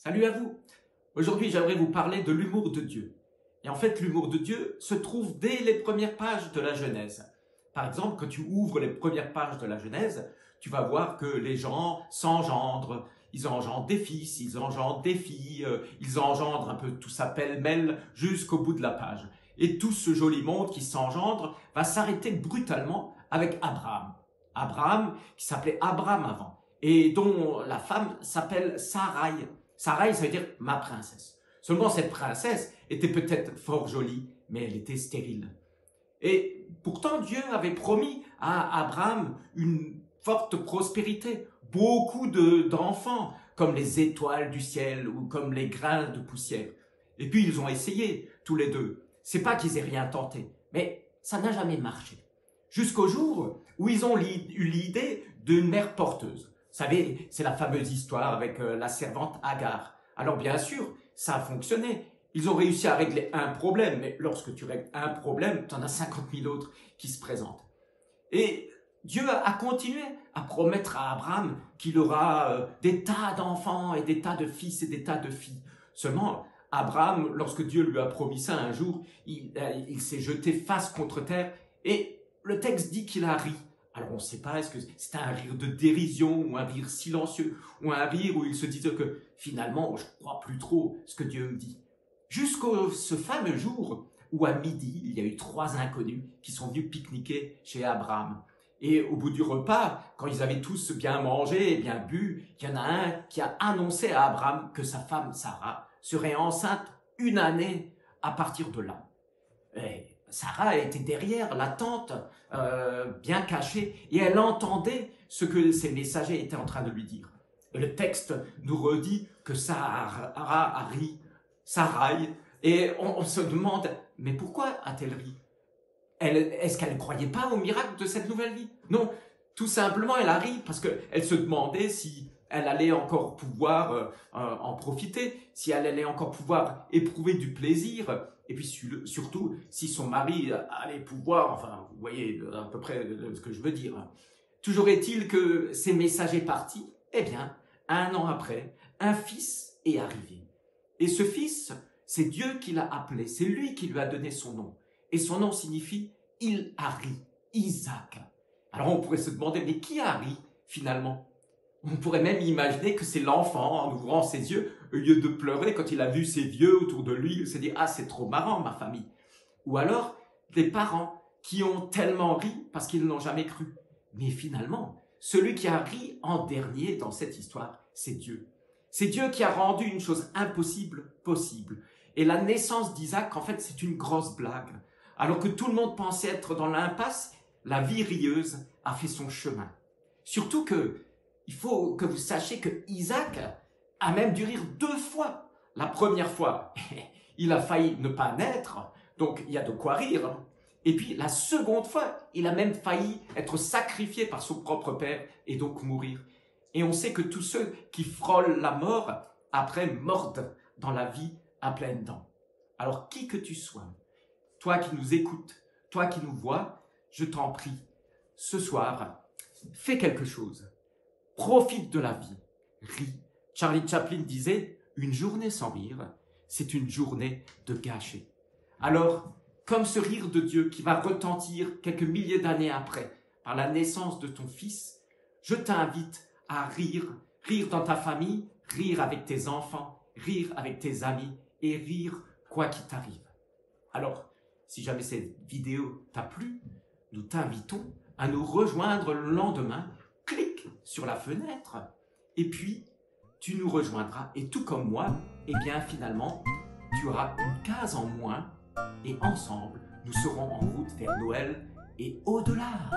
Salut à vous! Aujourd'hui, j'aimerais vous parler de l'humour de Dieu. Et en fait, l'humour de Dieu se trouve dès les premières pages de la Genèse. Par exemple, quand tu ouvres les premières pages de la Genèse, tu vas voir que les gens s'engendrent. Ils engendrent des fils, ils engendrent des filles, ils engendrent un peu tout ça pêle-mêle jusqu'au bout de la page. Et tout ce joli monde qui s'engendre va s'arrêter brutalement avec Abraham. Abraham, qui s'appelait Abram avant, et dont la femme s'appelle Sarai. Sarai, ça veut dire ma princesse. Seulement cette princesse était peut-être fort jolie, mais elle était stérile. Et pourtant Dieu avait promis à Abraham une forte prospérité, beaucoup d'enfants, comme les étoiles du ciel ou comme les grains de poussière. Et puis ils ont essayé, tous les deux. C'est pas qu'ils aient rien tenté, mais ça n'a jamais marché. Jusqu'au jour où ils ont eu l'idée d'une mère porteuse. Vous savez, c'est la fameuse histoire avec la servante Agar. Alors bien sûr, ça a fonctionné. Ils ont réussi à régler un problème, mais lorsque tu règles un problème, tu en as 50 000 autres qui se présentent. Et Dieu a continué à promettre à Abraham qu'il aura des tas d'enfants et des tas de fils et des tas de filles. Seulement, Abraham, lorsque Dieu lui a promis ça un jour, il s'est jeté face contre terre et le texte dit qu'il a ri. Alors on ne sait pas, est-ce que c'était un rire de dérision ou un rire silencieux ou un rire où il se disait que finalement je ne crois plus trop ce que Dieu me dit. Jusqu'au ce fameux jour où à midi, il y a eu 3 inconnus qui sont venus pique-niquer chez Abraham. Et au bout du repas, quand ils avaient tous bien mangé et bien bu, il y en a un qui a annoncé à Abraham que sa femme Sarah serait enceinte 1 année à partir de là. Et Sarah était derrière la tente, bien cachée, et elle entendait ce que ces messagers étaient en train de lui dire. Et le texte nous redit que Sarah a ri, Sarai, et on se demande, mais pourquoi a-t-elle ri? Est-ce qu'elle ne croyait pas au miracle de cette nouvelle vie? Non, tout simplement elle a ri parce qu'elle se demandait si elle allait encore pouvoir en profiter, si elle allait encore pouvoir éprouver du plaisir, et puis surtout si son mari allait pouvoir, enfin vous voyez à peu près ce que je veux dire. Toujours est-il que ces messagers partis, eh bien, 1 an après, un fils est arrivé. Et ce fils, c'est Dieu qui l'a appelé, c'est lui qui lui a donné son nom. Et son nom signifie « il a ri », Isaac. Alors on pourrait se demander, mais qui a ri finalement? On pourrait même imaginer que c'est l'enfant, en ouvrant ses yeux, au lieu de pleurer quand il a vu ses vieux autour de lui, il s'est dit « ah, c'est trop marrant ma famille ». Ou alors des parents qui ont tellement ri parce qu'ils n'ont jamais cru. Mais finalement, celui qui a ri en dernier dans cette histoire, c'est Dieu. C'est Dieu qui a rendu une chose impossible possible. Et la naissance d'Isaac, en fait, c'est une grosse blague. Alors que tout le monde pensait être dans l'impasse, la vie rieuse a fait son chemin. Surtout que, il faut que vous sachiez que Isaac a même dû rire 2 fois. La première fois, il a failli ne pas naître, donc il y a de quoi rire. Et puis la seconde fois, il a même failli être sacrifié par son propre père et donc mourir. Et on sait que tous ceux qui frôlent la mort, après mordent dans la vie à pleines dents. Alors qui que tu sois, toi qui nous écoutes, toi qui nous vois, je t'en prie, ce soir, fais quelque chose. Profite de la vie, ris. Charlie Chaplin disait, une journée sans rire, c'est une journée de gâchée. Alors, comme ce rire de Dieu qui va retentir quelques milliers d'années après, par la naissance de ton fils, je t'invite à rire, rire dans ta famille, rire avec tes enfants, rire avec tes amis et rire quoi qu'il t'arrive. Alors, si jamais cette vidéo t'a plu, nous t'invitons à nous rejoindre le lendemain. Clique sur la fenêtre et puis tu nous rejoindras. Et tout comme moi, eh bien finalement, tu auras une case en moins et ensemble, nous serons en route vers Noël et au-delà.